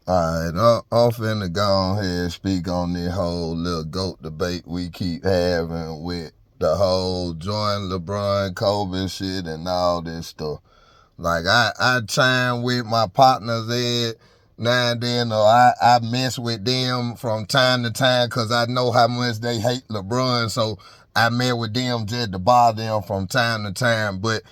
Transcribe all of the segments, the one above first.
Alright, I'm finna go ahead and speak on this whole little GOAT debate we keep having with the whole Jordan, LeBron, Kobe shit and all this stuff. Like, I chime with my partners now and then, or I mess with them from time to time because I know how much they hate LeBron, so I mess with them just to bother them from time to time. But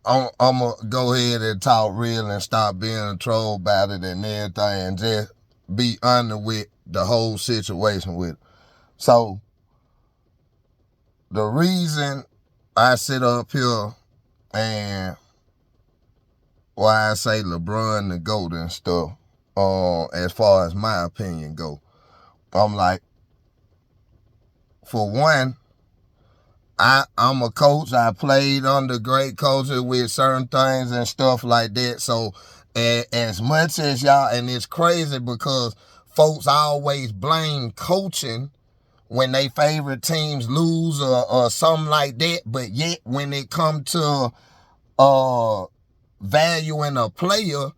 I'm going to go ahead and talk real and stop being a troll about it and everything and just be under with the whole situation with it. So, the reason I sit up here and why I say LeBron the GOAT and stuff, as far as my opinion go, I'm like, for one, I'm a coach. I played under great coaches with certain things and stuff like that. So as much as y'all, and it's crazy because folks always blame coaching when they favorite teams lose or something like that. But yet when it comes to valuing a player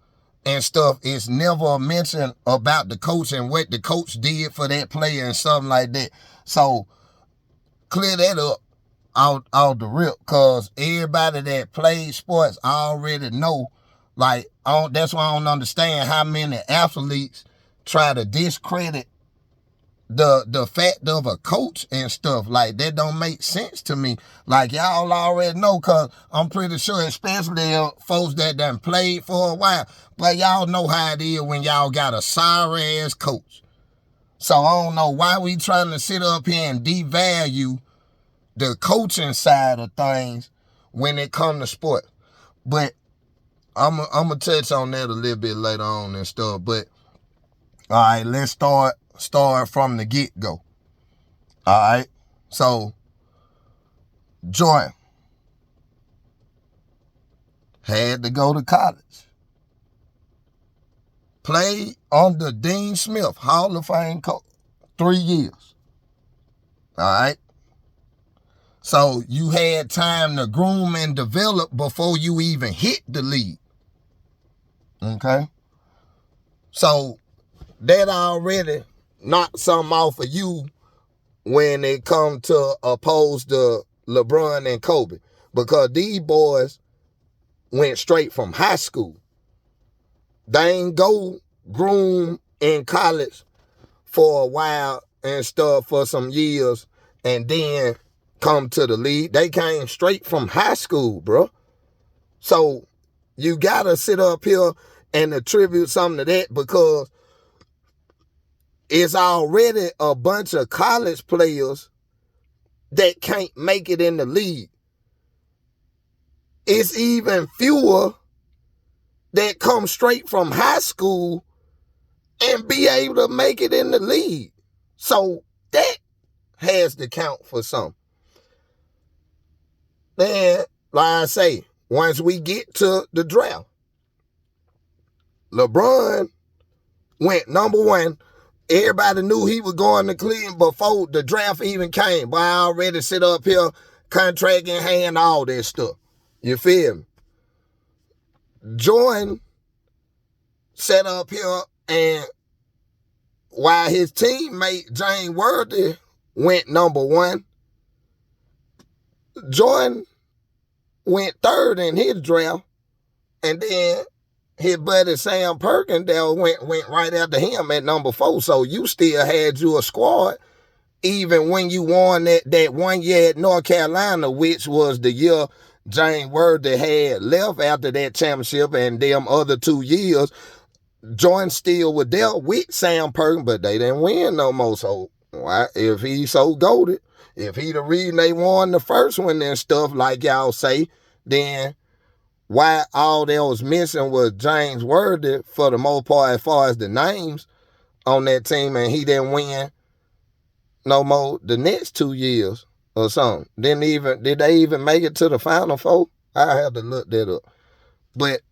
and stuff, it's never mentioned about the coach and what the coach did for that player and something like that. So clear that up out the rip, because everybody that plays sports already know. Like, that's why I don't understand how many athletes try to discredit the fact of a coach and stuff. Like, that don't make sense to me. Like, y'all already know, because I'm pretty sure, especially folks that done played for a while, but y'all know how it is when y'all got a sorry ass coach. So I don't know why we trying to sit up here and devalue the coaching side of things when it comes to sport. But I'm going to touch on that a little bit later on and stuff. But, all right, let's start from the get-go. All right? So, Jordan had to go to college. Played under Dean Smith, Hall of Fame coach, 3 years. All right? So you had time to groom and develop before you even hit the league. Okay? So that already knocked something off of you when it comes to oppose to LeBron and Kobe. Because these boys went straight from high school. They ain't go groom in college for a while and stuff for some years and then come to the league. They came straight from high school, bro. So you gotta sit up here and attribute something to that, because it's already a bunch of college players that can't make it in the league. It's even fewer that come straight from high school and be able to make it in the league. So that has to count for something. Then, like I say, once we get to the draft, LeBron went number one. Everybody knew he was going to Cleveland before the draft even came. But I already sit up here, contract in hand, all that stuff. You feel me? Jordan sat up here, and while his teammate James Worthy went number one, Jordan went third in his draft, and then his buddy Sam Perkindale went right after him at number 4. So you still had you a squad, even when you won that 1 year at North Carolina, which was the year James Worthy had left after that championship, and them other 2 years, Jordan still was there with Sam Perkins, but they didn't win no more. So why, if he's so goated, if he the reason they won the first one and stuff like y'all say, then why all that was missing was James Worthy for the most part as far as the names on that team, and he didn't win no more the next 2 years or something. Did they even make it to the Final Four? I have to look that up. But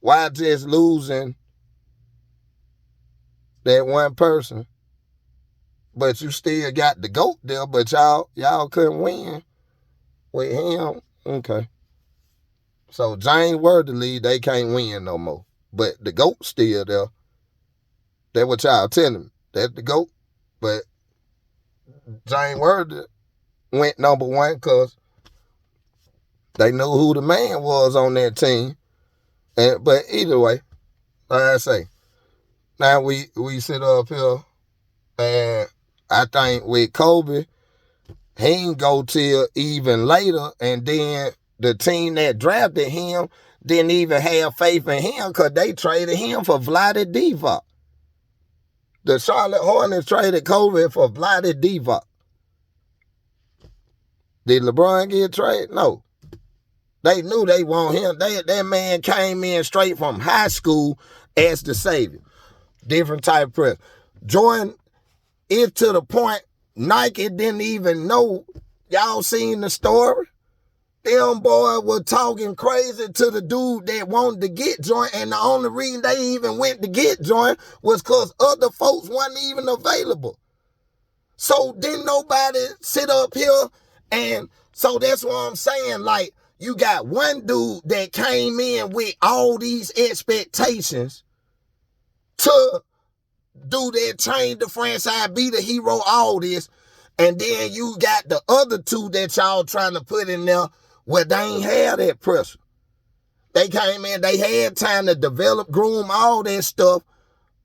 why just losing that one person? But you still got the GOAT there, but y'all couldn't win with him. Okay. So James Worthy, they can't win no more. But the GOAT still there. That's what y'all telling me. That's the GOAT. But James Worthy went number one because they knew who the man was on that team. But either way, like I say, now we sit up here, and I think with Kobe, he ain't go till even later, and then the team that drafted him didn't even have faith in him because they traded him for Vlade Divac. The Charlotte Hornets traded Kobe for Vlade Divac. Did LeBron get traded? No. They knew they want him. That man came in straight from high school as the savior. Different type of press. Jordan is to the point Nike didn't even know. Y'all seen the story? Them boys were talking crazy to the dude that wanted to get Jordan, and the only reason they even went to get Jordan was because other folks wasn't even available. So didn't nobody sit up here, and so that's what I'm saying. Like, you got one dude that came in with all these expectations to do that, change the franchise, be the hero, all this, and then you got the other two that y'all trying to put in there where they ain't had that pressure. They came in, they had time to develop, groom, all that stuff,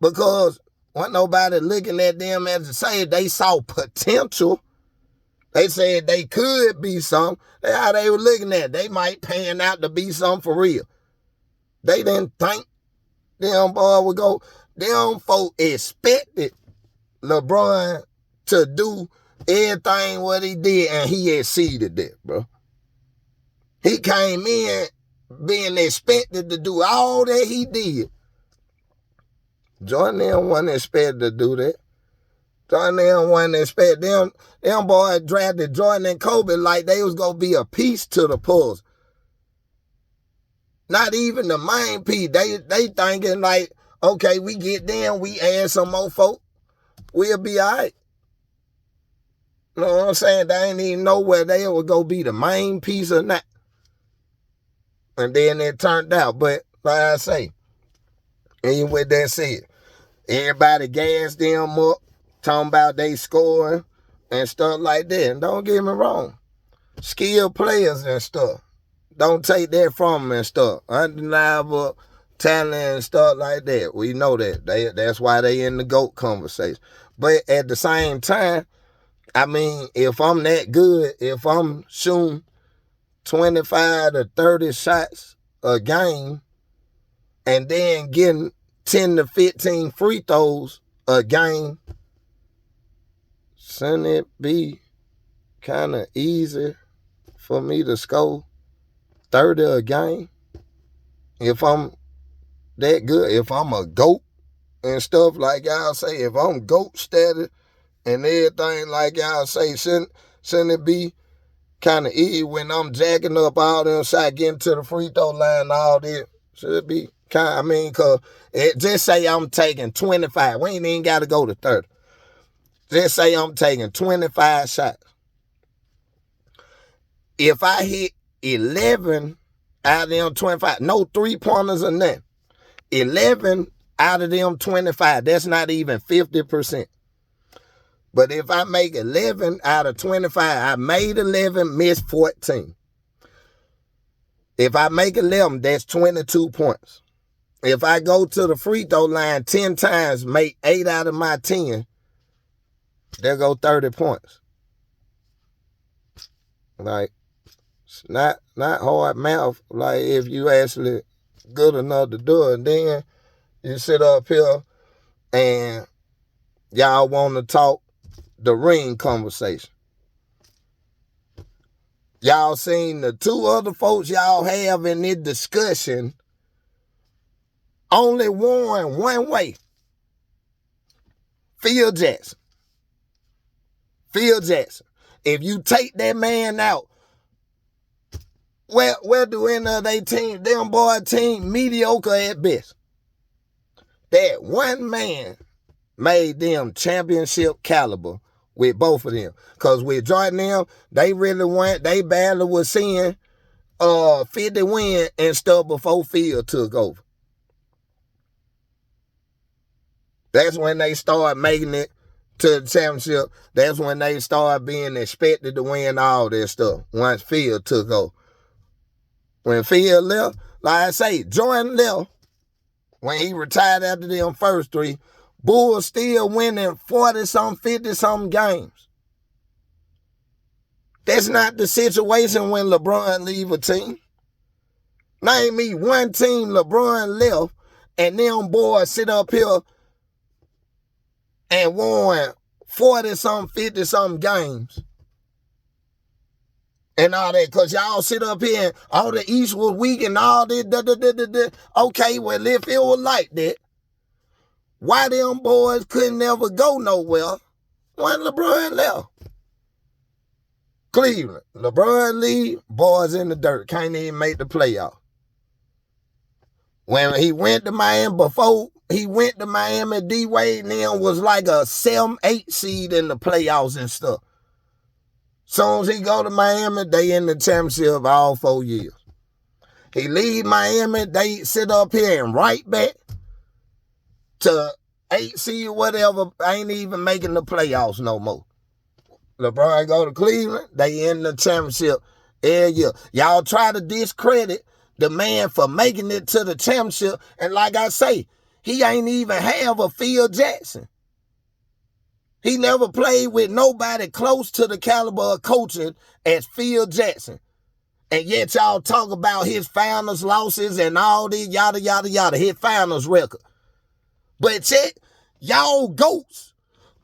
because wasn't nobody looking at them as to say they saw potential. They said they could be something. That's how they were looking at it. They might pan out to be something for real. They didn't think them boy would go. Them folk expected LeBron to do everything what he did, and he exceeded that, bro. He came in being expected to do all that he did. Jordan wasn't expected to do that. Jordan wasn't expected. Them boys drafted Jordan and Kobe like they was going to be a piece to the puzzle. Not even the main piece. They thinking like, okay, we get them, we add some more folk, we'll be all right. You know what I'm saying? They ain't even know where they were going to be the main piece or not. And then it turned out. But like I say, even with that said, everybody gassed them up, talking about they scoring and stuff like that. And don't get me wrong, skilled players and stuff. Don't take that from them and stuff. Undeniable talent and stuff like that. We know that. That's why they in the GOAT conversation. But at the same time, I mean, if I'm that good, if I'm shooting 25 to 30 shots a game and then getting 10 to 15 free throws a game, shouldn't it be kind of easy for me to score 30 a game? If I'm that good, if I'm a GOAT and stuff like y'all say, if I'm GOAT status and everything like y'all say, shouldn't it be kind of easy when I'm jacking up all them shots, getting to the free throw line and all this? Should it be kind of, I mean, because just say I'm taking 25. We ain't even got to go to 30. Just say I'm taking 25 shots. If I hit 11 out of them 25, no three-pointers or nothing, 11 out of them 25, that's not even 50%. But if I make 11 out of 25, I made 11, missed 14. If I make 11, that's 22 points. If I go to the free throw line 10 times, make 8 out of my 10, there go 30 points. Like, it's not hard math. Like, if you actually good enough to do it, then you sit up here and y'all want to talk the ring conversation. Y'all seen the two other folks y'all have in this discussion only won one way. Phil Jackson. Phil Jackson. If you take that man out, where do any of they team, them boy team, mediocre at best? That one man made them championship caliber with both of them. Because with Jordan them, they really went, they barely was seeing 50 win and stuff before Phil took over. That's when they start making it to the championship. That's when they start being expected to win all this stuff once Phil took over. When Phil left, like I say, Jordan left. When he retired after them first 3, Bulls still winning 40-something, 50-something games. That's not the situation when LeBron leave a team. Name me one team LeBron left and them boys sit up here and won 40-something, 50-something games. And all that, because y'all sit up here and all the East was weak and all this. Okay, well, if it was like that, why them boys couldn't never go nowhere when LeBron left? Cleveland, LeBron leave, boys in the dirt, can't even make the playoff. When he went to Miami, before he went to Miami, D-Wade and them was like a 7-8 seed in the playoffs and stuff. Soon as he go to Miami, they in the championship all 4 years. He leave Miami, they sit up here and right back to 8 seed, whatever, ain't even making the playoffs no more. LeBron go to Cleveland, they in the championship every year. Y'all try to discredit the man for making it to the championship, and like I say, he ain't even have a Phil Jackson. He never played with nobody close to the caliber of coaching as Phil Jackson. And yet y'all talk about his finals losses and all this yada, yada, yada, his finals record. But check, y'all goats.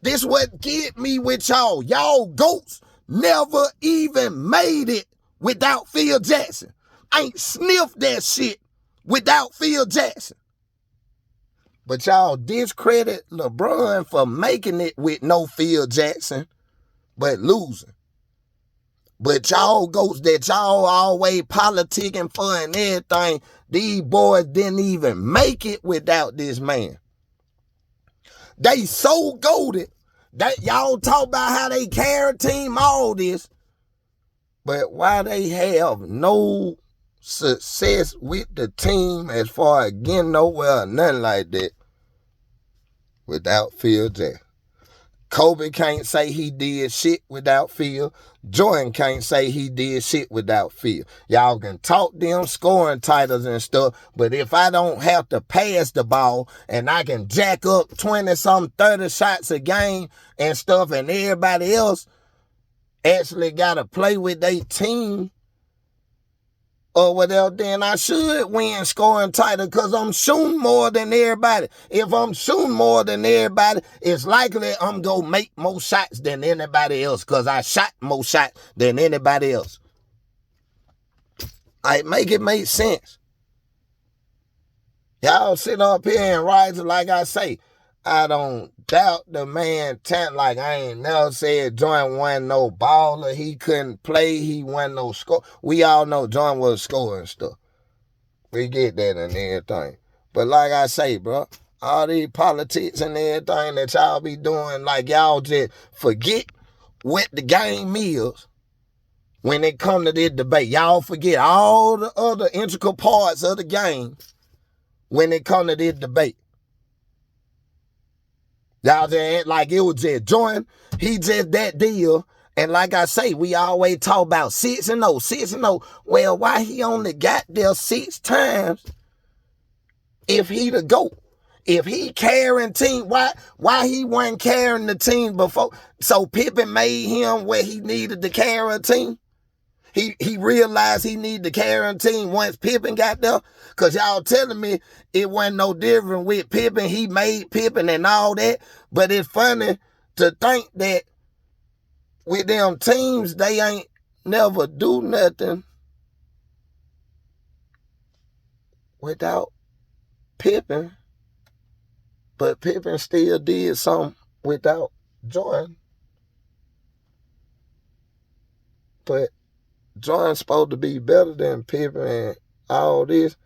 This what get me with y'all. Y'all goats never even made it without Phil Jackson. Ain't sniffed that shit without Phil Jackson. But y'all discredit LeBron for making it with no Phil Jackson, but losing. But y'all goats that y'all always politicking for and everything, these boys didn't even make it without this man. They so goated that y'all talk about how they carry team, all this, but why they have no success with the team as far as getting nowhere or nothing like that without Phil Jackson. Kobe can't say he did shit without Phil. Jordan can't say he did shit without Phil. Y'all can talk them scoring titles and stuff, but if I don't have to pass the ball and I can jack up 20-something, 30 shots a game and stuff, and everybody else actually got to play with their team or whatever, then I should win scoring title because I'm shooting more than everybody. If I'm shooting more than everybody, it's likely I'm going to make more shots than anybody else because I shot more shots than anybody else. I make it make sense. Y'all sit up here and rise, like I say, I don't doubt the man talent. Like I ain't never said Jordan wasn't no baller. He couldn't play. He wasn't no score. We all know Jordan was scoring stuff. We get that and everything. But like I say, bro, all these politics and everything that y'all be doing, like y'all just forget what the game is when it come to this debate. Y'all forget all the other intricate parts of the game when it come to this debate. Y'all just act like it was just Jordan. He just that deal. And like I say, we always talk about 6-0, 6-0. Well, why he only got there 6 times if he the GOAT? If he carrying team, why he wasn't carrying the team before? So Pippen made him where he needed to carry a team? He realized he needed to carry a team once Pippen got there? Because y'all telling me it wasn't no different with Pippen. He made Pippen and all that. But it's funny to think that with them teams, they ain't never do nothing without Pippen. But Pippen still did something without Jordan. But Jordan's supposed to be better than Pippen and all this.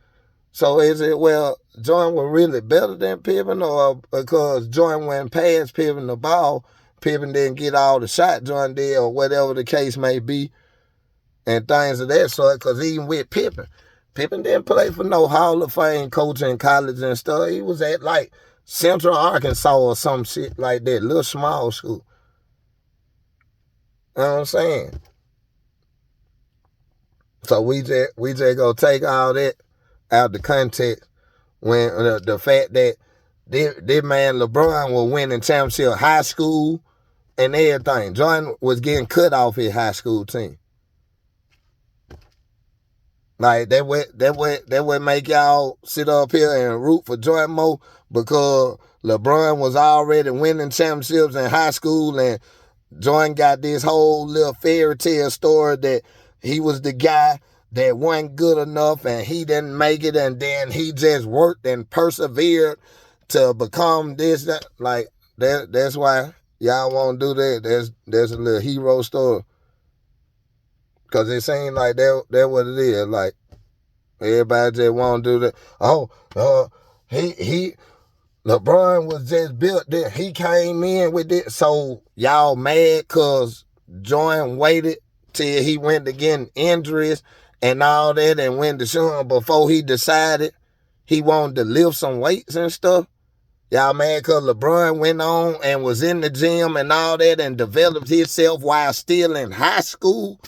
So is it, well, Jordan was really better than Pippen, or because Jordan went past Pippen the ball, Pippen didn't get all the shot Jordan did, or whatever the case may be, and things of that sort? Because even with Pippen didn't play for no Hall of Fame coach in college and stuff. He was at like Central Arkansas or some shit like that, little small school. You know what I'm saying? So we just gonna take all that out the context when the fact that this man LeBron was winning championship high school and everything. Jordan was getting cut off his high school team. Like that would make y'all sit up here and root for Jordan more because LeBron was already winning championships in high school and Jordan got this whole little fairy tale story that he was the guy that wasn't good enough and he didn't make it and then he just worked and persevered to become this, that. Like that's why y'all won't do that. There's a little hero story. Cause it seems like that what it is. Like everybody just want to do that. Oh, LeBron was just built there. He came in with it. So y'all mad cause Jordan waited till he went to getting injuries and all that and went to show him before he decided he wanted to lift some weights and stuff. Y'all mad cause LeBron went on and was in the gym and all that and developed himself while still in high school.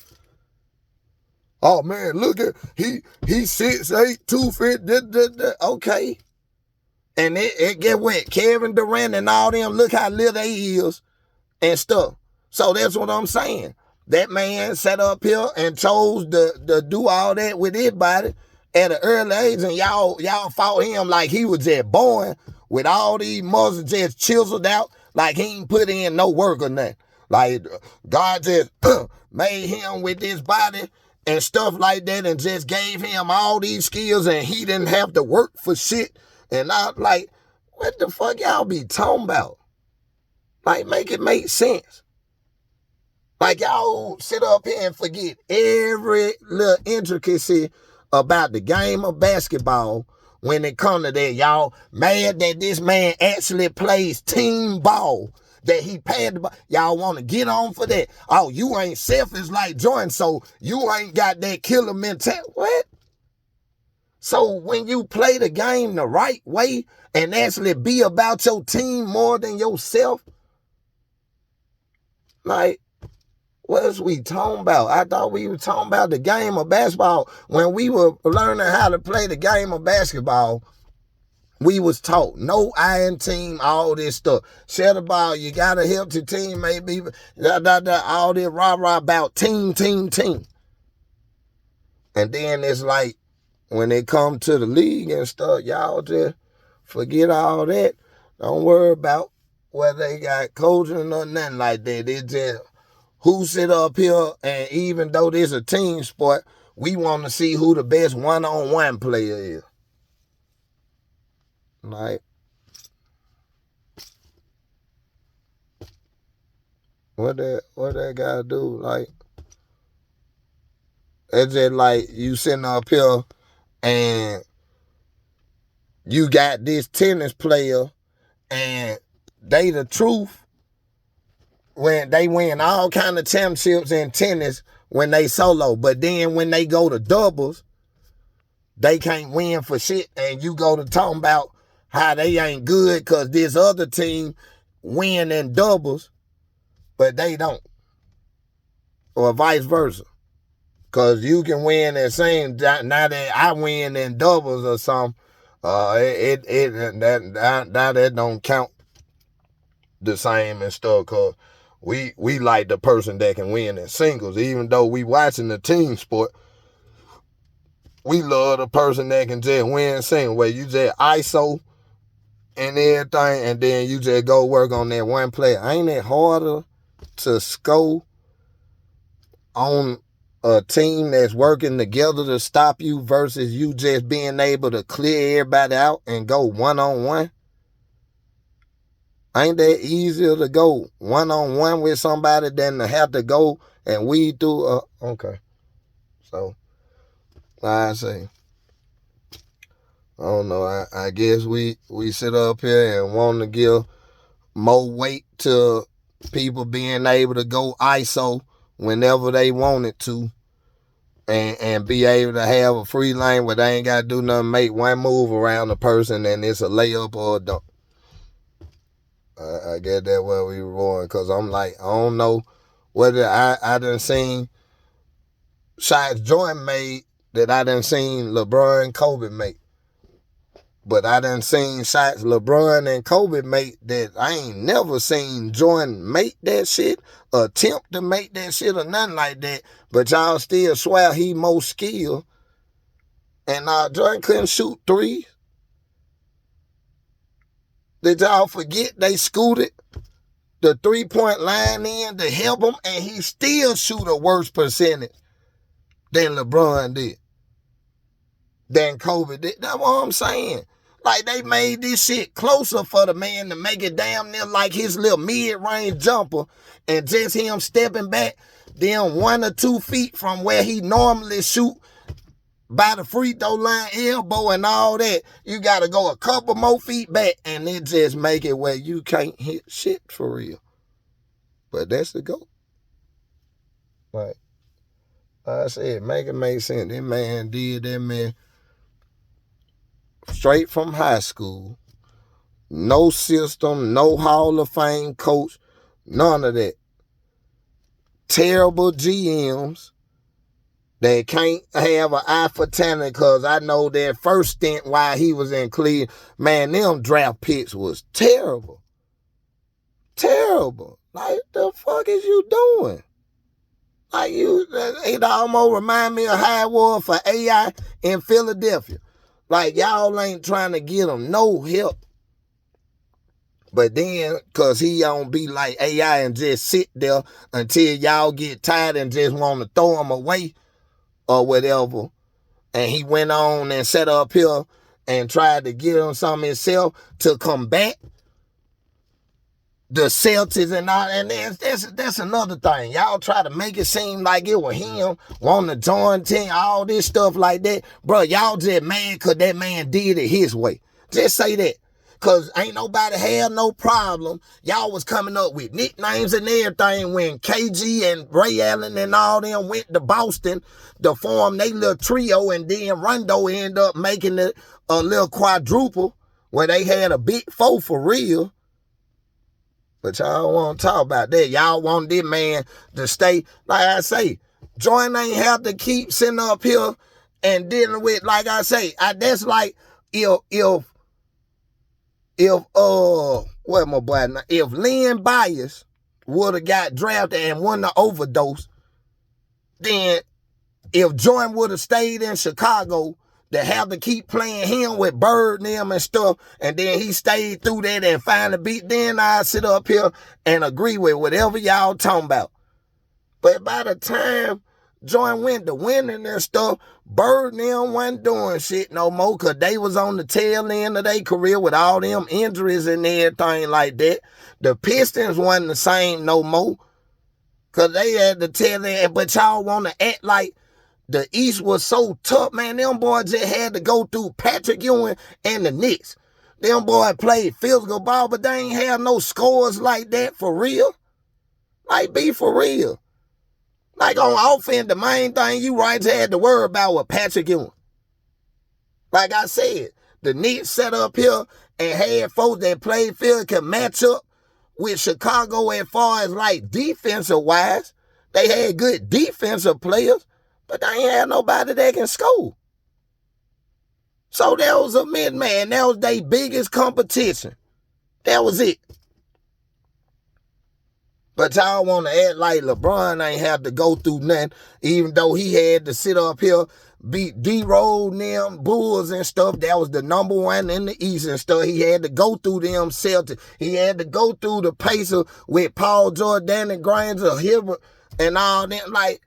Oh man, look at he 6'8", 250. Okay. And it get what? Kevin Durant and all them, look how little they is and stuff. So that's what I'm saying. That man sat up here and chose to do all that with his body at an early age, and y'all fought him like he was just born with all these muscles just chiseled out, like he ain't put in no work or nothing. Like God just made him with this body and stuff like that and just gave him all these skills and he didn't have to work for shit. And I'm like, what the fuck y'all be talking about? Like, make it make sense. Like, y'all sit up here and forget every little intricacy about the game of basketball when it comes to that. Y'all mad that this man actually plays team ball, that he paid the ball. Y'all want to get on for that. Oh, you ain't selfish like Jordan, so you ain't got that killer mentality. What? So when you play the game the right way and actually be about your team more than yourself, like, what is we talking about? I thought we were talking about the game of basketball. When we were learning how to play the game of basketball, we was taught no iron team, all this stuff. Share the ball, you gotta help your team, maybe all this rah-rah about team. And then it's like, when it come to the league and stuff, y'all just forget all that. Don't worry about whether they got coaching or nothing like that. It's just who sit up here, and even though this a team sport, we want to see who the best one-on-one player is. Like, what that gotta do? Like, it's just like you sitting up here and you got this tennis player and they the truth when they win all kind of championships in tennis when they solo. But then when they go to doubles, they can't win for shit. And you go to talking about how they ain't good because this other team win in doubles, but they don't. Or vice versa. Because you can win the same, now that I win in doubles or something, that don't count the same and stuff, because we like the person that can win in singles. Even though we watching the team sport, we love the person that can just win singles, where you just ISO and everything, and then you just go work on that one play. Ain't it harder to score on a team that's working together to stop you versus you just being able to clear everybody out and go one-on-one? Ain't that easier to go one-on-one with somebody than to have to go and weed through? Okay. So, like I say, I don't know. I guess we sit up here and want to give more weight to people being able to go ISO whenever they wanted to, and be able to have a free lane where they ain't got to do nothing, make one move around the person and it's a layup or a dunk. I get that where we were going, because I'm like, I don't know whether I done seen shots Jordan made that I done seen LeBron and Kobe make. But I done seen shots LeBron and Kobe make that I ain't never seen Jordan make that shit, attempt to make that shit or nothing like that. But y'all still swear he more skilled. And Jordan couldn't shoot threes. Did y'all forget they scooted the 3-point line in to help him, and he still shoot a worse percentage than LeBron did, than Kobe did? That's what I'm saying. Like, they made this shit closer for the man to make it damn near like his little mid-range jumper, and just him stepping back then 1 or 2 feet from where he normally shoot by the free throw line, elbow and all that. You got to go a couple more feet back, and it just make it where you can't hit shit for real. But that's the goal. Like I said, make it make sense. That man did that, man, straight from high school. No system, no Hall of Fame coach, none of that. Terrible GMs. They can't have an eye for talent, because I know that first stint while he was in Cleveland, man, them draft picks was terrible. Terrible. Like, the fuck is you doing? Like, it almost remind me of how it was for AI in Philadelphia. Like, y'all ain't trying to get him no help. But then, because he don't be like AI and just sit there until y'all get tired and just want to throw him away or whatever. And he went on and sat up here and tried to get him something himself to combat the Celtics and all. And that's another thing. Y'all try to make it seem like it was him wanting to join team, all this stuff like that. Bro, y'all just mad because that man did it his way. Just say that. Because ain't nobody had no problem. Y'all was coming up with nicknames and everything when KG and Ray Allen and all them went to Boston to form their little trio, and then Rondo ended up making it a little quadruple where they had a big 4 for real. But y'all want to talk about that. Y'all want this man to stay. Like I say, Jordan ain't have to keep sitting up here and dealing with, like I say, that's like if Lynn Byers would have got drafted and won the overdose, then if Jordan would have stayed in Chicago, to have to keep playing him with Bird and them and stuff, and then he stayed through that and finally beat, then I sit up here and agree with whatever y'all talking about. But by the time Jordan went to winning and stuff, Bird and them wasn't doing shit no more, because they was on the tail end of their career with all them injuries and everything like that. The Pistons wasn't the same no more, because they had the tail end. But y'all want to act like the East was so tough, man. Them boys just had to go through Patrick Ewing and the Knicks. Them boys played physical ball, but they ain't have no scores like that for real. Like, be for real. Like, on offense, the main thing you right had to worry about was Patrick Ewing. Like I said, the Knicks set up here and had folks that played field could match up with Chicago as far as, like, defensive-wise. They had good defensive players, but they ain't had nobody that can score. So that was a mid-man. That was their biggest competition. That was it. But y'all want to act like LeBron ain't have to go through nothing, even though he had to sit up here, beat D-Roll and them Bulls and stuff. That was the number one in the East and stuff. He had to go through them Celtics. He had to go through the Pacers with Paul George, and Granger, Hibbert, and all that. Like,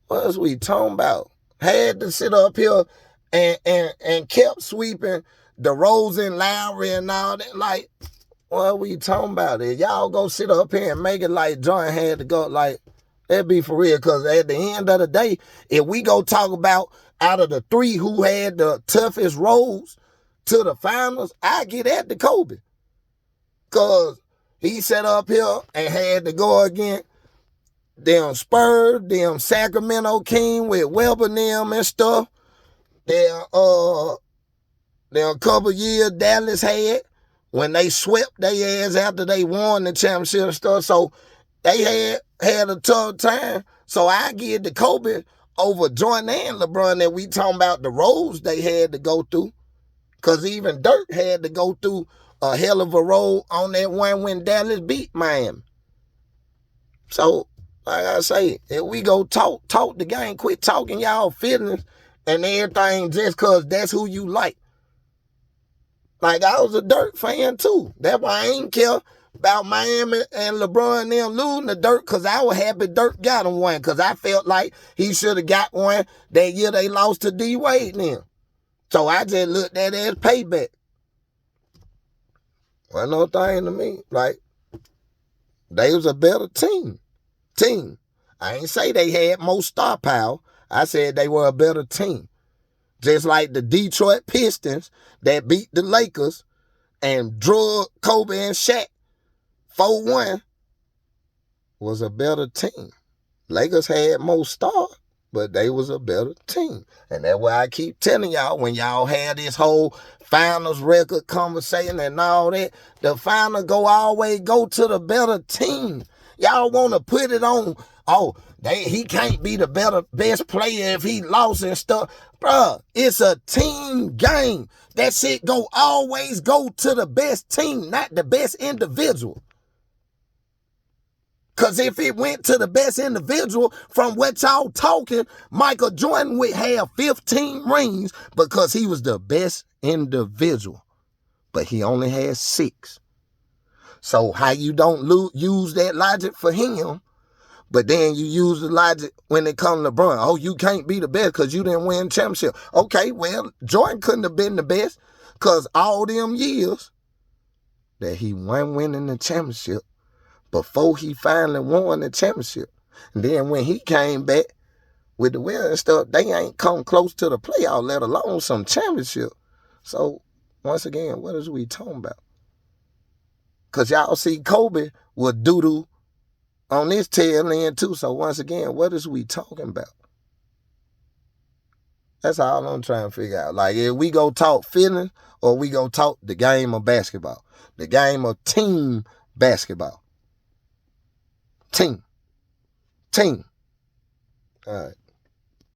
what else we talking about? Had to sit up here and kept sweeping DeRozan, Lowry, and all that. Like, what we talking about? If y'all go sit up here and make it like Jordan had to go, like, that'd be for real. Because at the end of the day, if we go talk about out of the 3 who had the toughest roads to the finals, I get at the Kobe. Because he sat up here and had to go against them Spurs, them Sacramento King with Webber and them and stuff. Them couple years Dallas had when they swept their ass after they won the championship and stuff. So they had a tough time. So I give the Kobe over Jordan and LeBron that we talking about the roads they had to go through. Because even Dirk had to go through a hell of a road on that one when Dallas beat Miami. So, like I say, if we go talk the game, quit talking y'all feelings and everything just because that's who you like. Like, I was a Dirk fan, too. That's why I ain't care about Miami and LeBron and them losing to Dirk, because I was happy Dirk got him one, because I felt like he should have got one that year they lost to D-Wade now. So I just looked at it as payback. Wasn't no thing to me. Like, they was a better team. I ain't say they had more star power. I said they were a better team. Just like the Detroit Pistons that beat the Lakers and drug Kobe and Shaq 4-1 was a better team. Lakers had more stars, but they was a better team. And that's why I keep telling y'all, when y'all had this whole finals record conversation and all that, the final always go to the better team. Y'all want to put it on, he can't be the best player if he lost and stuff. Bruh, it's a team game. That shit always go to the best team, not the best individual. Because if it went to the best individual, from what y'all talking, Michael Jordan would have 15 rings because he was the best individual. But he only had 6. So how you don't use that logic for him, but then you use the logic when it comes to LeBron. Oh, you can't be the best because you didn't win championship. Okay, well, Jordan couldn't have been the best because all them years that he wasn't winning the championship before he finally won the championship. And then when he came back with the win and stuff, they ain't come close to the playoff, let alone some championship. So, once again, what is we talking about? Because y'all see Kobe was doo-doo on this tail end too. So, once again, what is we talking about? That's all I'm trying to figure out. Like, if we go talk feelings or we go talk the game of basketball, the game of team basketball. Team. All right.